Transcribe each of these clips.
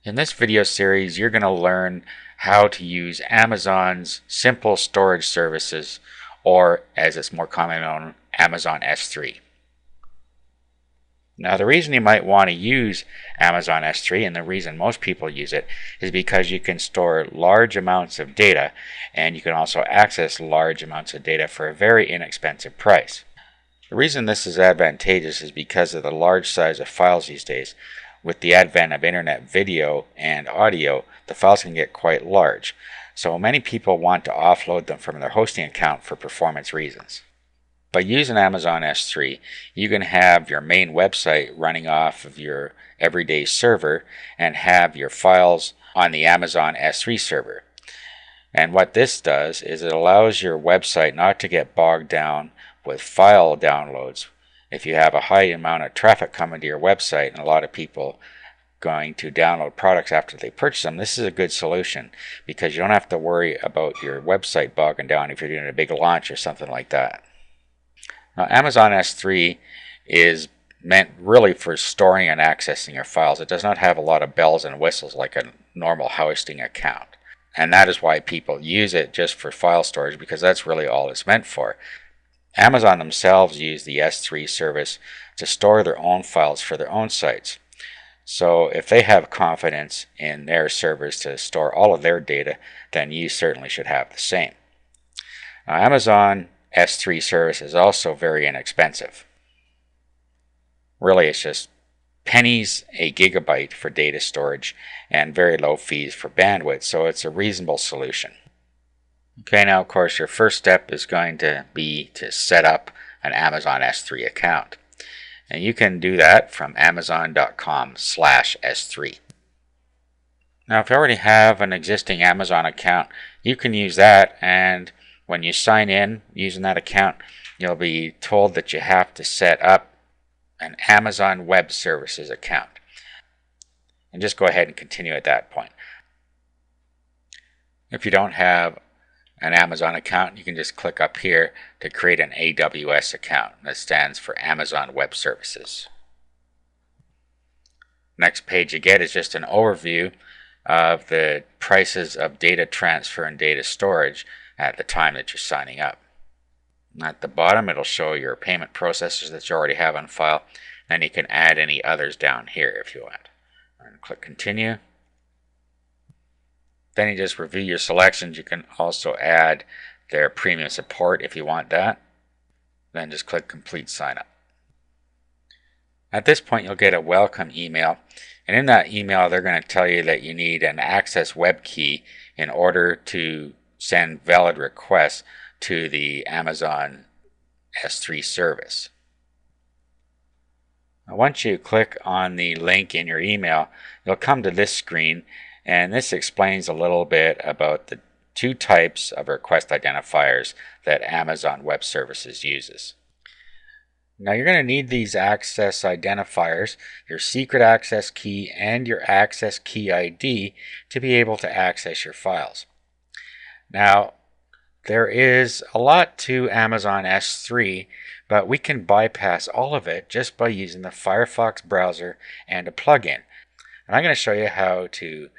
In this video series, you're going to learn how to use Amazon's simple storage services, or as it's more commonly known, Amazon S3. Now, the reason you might want to use Amazon S3, and the reason most people use it, is because you can store large amounts of data, and you can also access large amounts of data for a very inexpensive price. The reason this is advantageous is because of the large size of files these days. With the advent of internet video and audio, the files can get quite large, so many people want to offload them from their hosting account for performance reasons. By using Amazon S3, you can have your main website running off of your everyday server and have your files on the Amazon S3 server. And what this does is it allows your website not to get bogged down with file downloads. If you have a high amount of traffic coming to your website and a lot of people going to download products after they purchase them, this is a good solution because you don't have to worry about your website bogging down if you're doing a big launch or something like that. Now, Amazon S3 is meant really for storing and accessing your files. It does not have a lot of bells and whistles like a normal hosting account. And that is why people use it just for file storage, because that's really all it's meant for. Amazon themselves use the S3 service to store their own files for their own sites. So if they have confidence in their servers to store all of their data, then you certainly should have the same. Now, Amazon S3 service is also very inexpensive. Really, it's just pennies a gigabyte for data storage and very low fees for bandwidth, so it's a reasonable solution. Okay, now of course your first step is going to be to set up an Amazon S3 account. And you can do that from amazon.com/S3. Now if you already have an existing Amazon account, you can use that, and when you sign in using that account, you'll be told that you have to set up an Amazon Web Services account. And just go ahead and continue at that point. If you don't have an Amazon account, you can just click up here to create an AWS account. That stands for Amazon Web Services. Next page you get is just an overview of the prices of data transfer and data storage at the time that you're signing up. At the bottom it'll show your payment processors that you already have on file. Then you can add any others down here if you want. And click continue. Then you just review your selections. You can also add their premium support if you want that. Then just click complete sign up. At this point you'll get a welcome email, and in that email they're going to tell you that you need an access web key in order to send valid requests to the Amazon S3 service. Now, once you click on the link in your email, you'll come to this screen, and this explains a little bit about the two types of request identifiers that Amazon Web Services uses. Now you're going to need these access identifiers, your secret access key and your access key ID, to be able to access your files. Now there is a lot to Amazon S3, but we can bypass all of it just by using the Firefox browser and a plugin. And I'm going to show you how to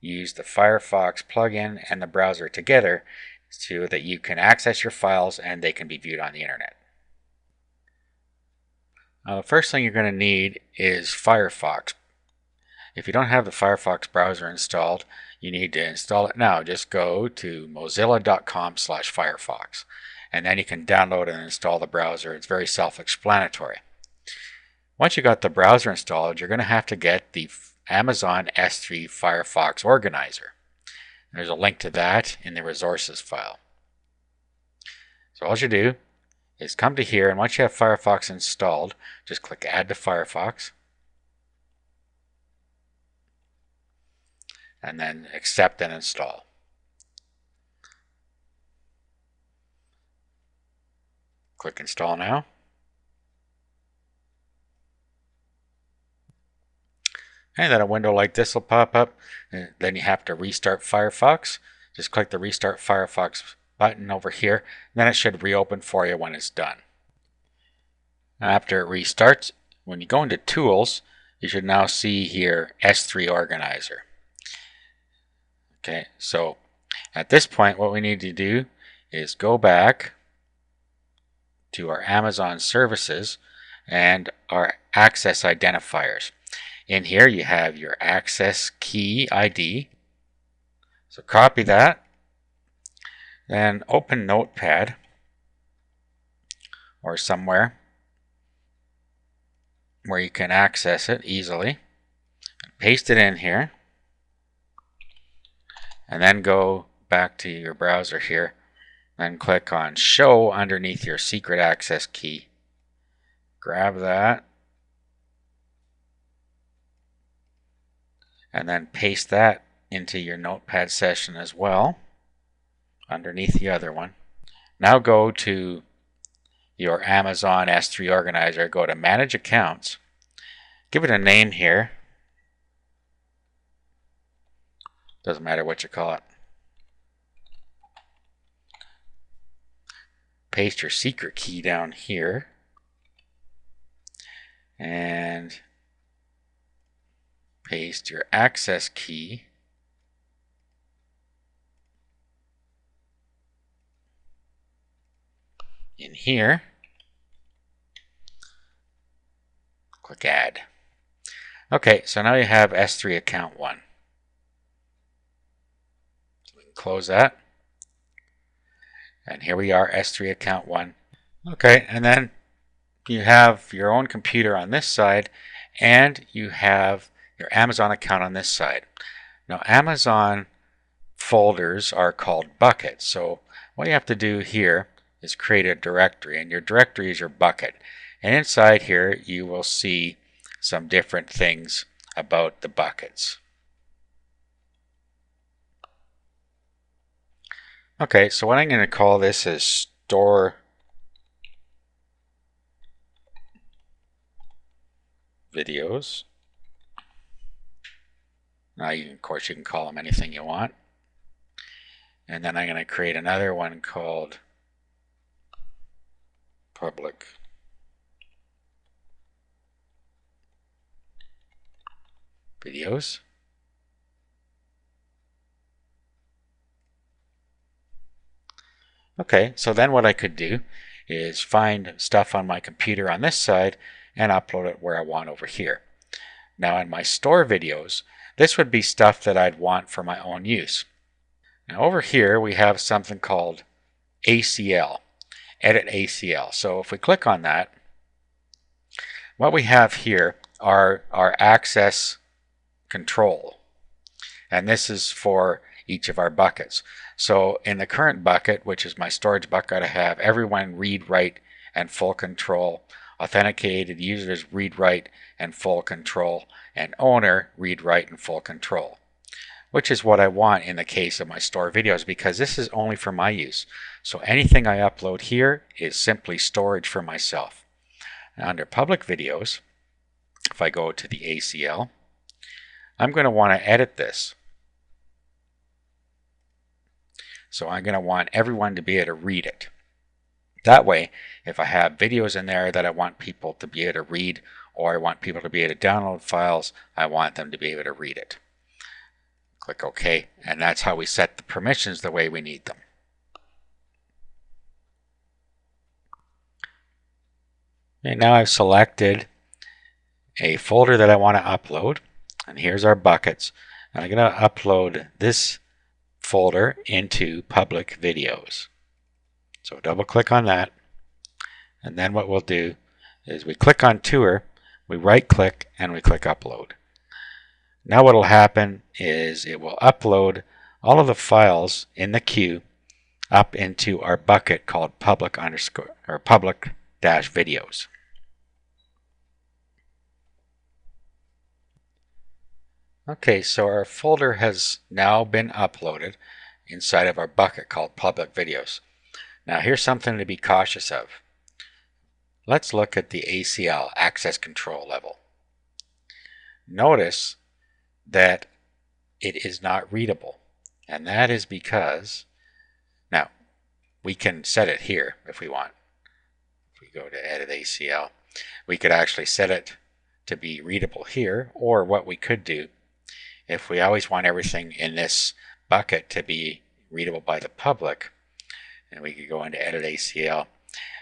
use the Firefox plugin and the browser together so that you can access your files and they can be viewed on the internet. Now, the first thing you're going to need is Firefox. If you don't have the Firefox browser installed, you need to install it now. Just go to mozilla.com/Firefox, and then you can download and install the browser. It's very self-explanatory. Once you got the browser installed, you're going to have to get the Amazon S3 Firefox Organizer. There's a link to that in the resources file. So all you do is come to here, and once you have Firefox installed, just click Add to Firefox, and then accept and install. Click Install now. And then a window like this will pop up. And then you have to restart Firefox. Just click the Restart Firefox button over here. Then it should reopen for you when it's done. After it restarts, when you go into Tools, you should now see here S3 Organizer. Okay, so at this point what we need to do is go back to our Amazon services and our access identifiers. In here you have your access key ID. So copy that, then open Notepad or somewhere where you can access it easily. Paste it in here, and then go back to your browser here, then click on Show underneath your secret access key. Grab that, and then paste that into your Notepad session as well, underneath the other one. Now go to your Amazon S3 Organizer, go to Manage Accounts, give it a name here. Doesn't matter what you call it. Paste your secret key down here, and paste your access key in here. Click Add. Okay, so now you have S3 Account 1. So we can close that. And here we are, S3 Account 1. Okay, and then you have your own computer on this side, and you have your Amazon account on this side. Now, Amazon folders are called buckets. So what you have to do here is create a directory, and your directory is your bucket. And inside here, you will see some different things about the buckets. Okay, so what I'm going to call this is Store Videos. Now, of course, you can call them anything you want. And then I'm going to create another one called Public Videos. Okay, so then what I could do is find stuff on my computer on this side and upload it where I want over here. Now in my store videos, this would be stuff that I'd want for my own use. Now over here we have something called ACL, Edit ACL. So if we click on that, what we have here are our access control. And this is for each of our buckets. So in the current bucket, which is my storage bucket, I have everyone read, write, and full control, authenticated users read, write, and full control, and owner read, write, and full control, which is what I want in the case of my store videos, because this is only for my use. So anything I upload here is simply storage for myself. Now, under public videos, if I go to the ACL, I'm going to want to edit this. So I'm going to want everyone to be able to read it. That way, if I have videos in there that I want people to be able to read, or I want people to be able to download files, I want them to be able to read it. Click OK, and that's how we set the permissions the way we need them. And now I've selected a folder that I want to upload, and here's our buckets. And I'm going to upload this folder into public videos. So double click on that, and then what we'll do is we click on Tour, we right click, and we click Upload. Now what will happen is it will upload all of the files in the queue up into our bucket called public-videos. Okay, so our folder has now been uploaded inside of our bucket called public videos. Now here's something to be cautious of. Let's look at the ACL, access control level. Notice that it is not readable, and that is because, now we can set it here if we want. If we go to edit ACL, we could actually set it to be readable here, or what we could do, if we always want everything in this bucket to be readable by the public, and we could go into Edit ACL,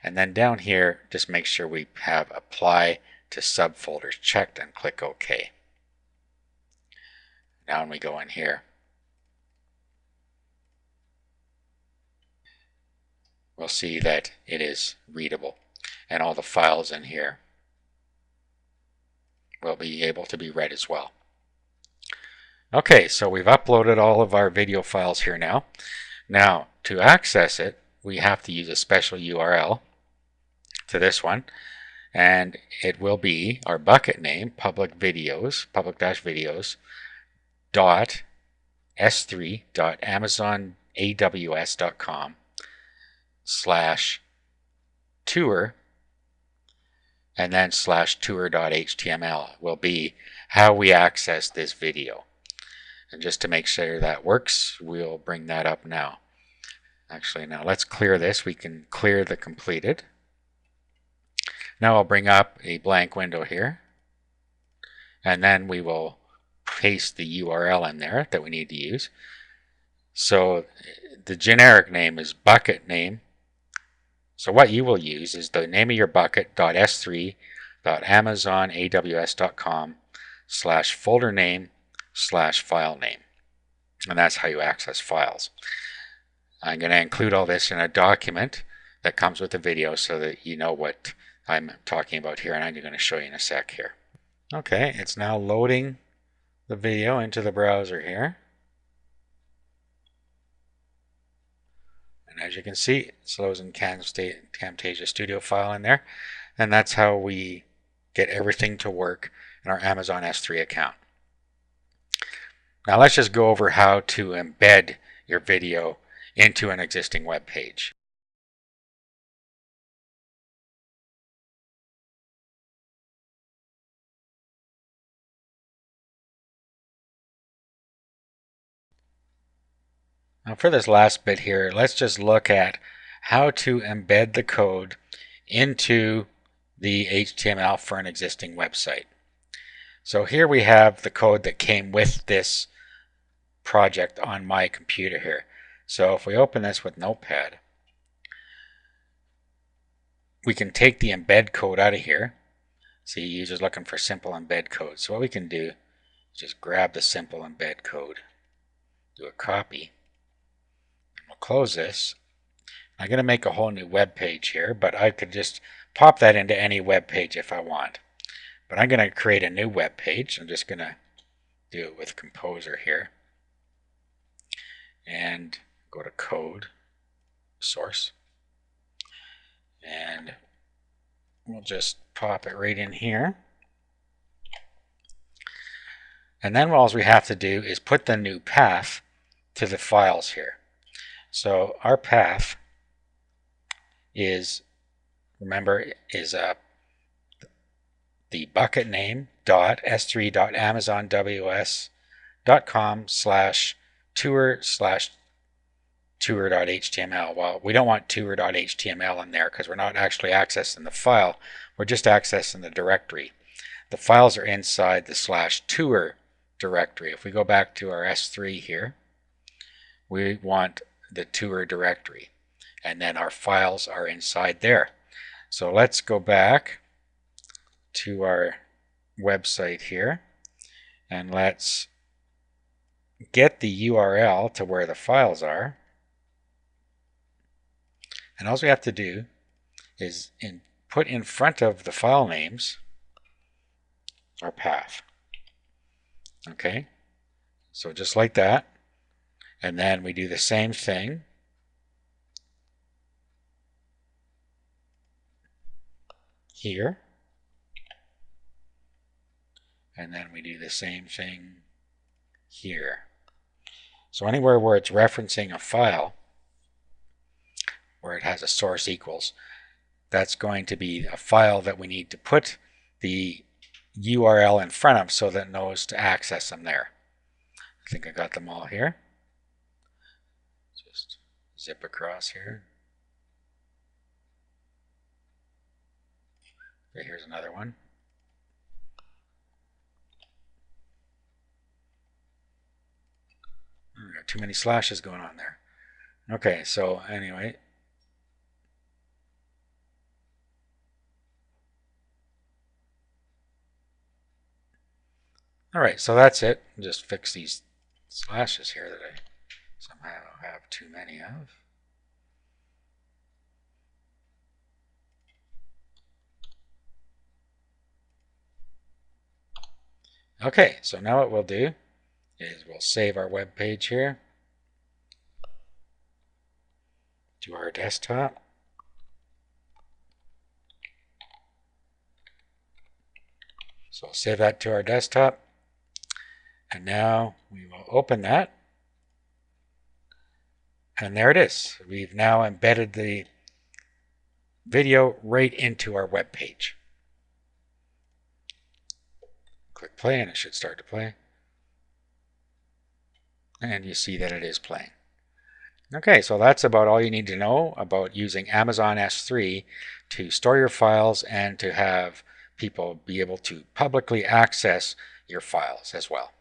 and then down here just make sure we have Apply to Subfolders checked and click OK. Now when we go in here, we'll see that it is readable, and all the files in here will be able to be read as well. Okay, so we've uploaded all of our video files here now. Now, to access it, we have to use a special URL to this one, and it will be our bucket name, public-videos dot s3.amazonaws.com/tour, and then /tour.html will be how we access this video. And just to make sure that works, we'll bring that up now. Actually, now let's clear this. We can clear the completed. Now I'll bring up a blank window here, and then we will paste the URL in there that we need to use. So the generic name is bucket name. So what you will use is the name of your bucket .s3.amazonaws.com/folder name/file name. And that's how you access files. I'm going to include all this in a document that comes with the video so that you know what I'm talking about here, and I'm going to show you in a sec here. Okay, it's now loading the video into the browser here. And as you can see, it's loading Camtasia Studio file in there, and that's how we get everything to work in our Amazon S3 account. Now let's just go over how to embed your video into an existing web page. Now for this last bit here, let's just look at how to embed the code into the HTML for an existing website. So here we have the code that came with this project on my computer here. So if we open this with Notepad, we can take the embed code out of here. See, users looking for simple embed code. So what we can do is just grab the simple embed code, do a copy. We'll close this. I'm going to make a whole new web page here, but I could just pop that into any web page if I want. But I'm going to create a new web page. I'm just going to do it with Composer here. And go to Code, Source. And we'll just pop it right in here. And then all we have to do is put the new path to the files here. So our path is, remember, is the bucket name .s3.amazonaws.com/tour/tour.html. Well, we don't want tour.html in there because we're not actually accessing the file. We're just accessing the directory. The files are inside the /tour directory. If we go back to our S3 here, we want the tour directory, and then our files are inside there. So let's go back to our website here, and let's get the URL to where the files are. And all we have to do is put in front of the file names our path. Okay, so just like that. And then we do the same thing here. And then we do the same thing here. So anywhere where it's referencing a file, where it has a source equals, that's going to be a file that we need to put the URL in front of so that it knows to access them there. I think I got them all here. Just zip across here. Okay, here's another one. too many slashes going on there. Okay, so anyway. Alright, so that's it. Just fix these slashes here that I somehow have too many of. Okay, so now what we'll do is we'll save our web page here to our desktop. So we'll save that to our desktop. And now we will open that. And there it is. We've now embedded the video right into our web page. Click play and it should start to play. And you see that it is playing. Okay, so that's about all you need to know about using Amazon S3 to store your files and to have people be able to publicly access your files as well.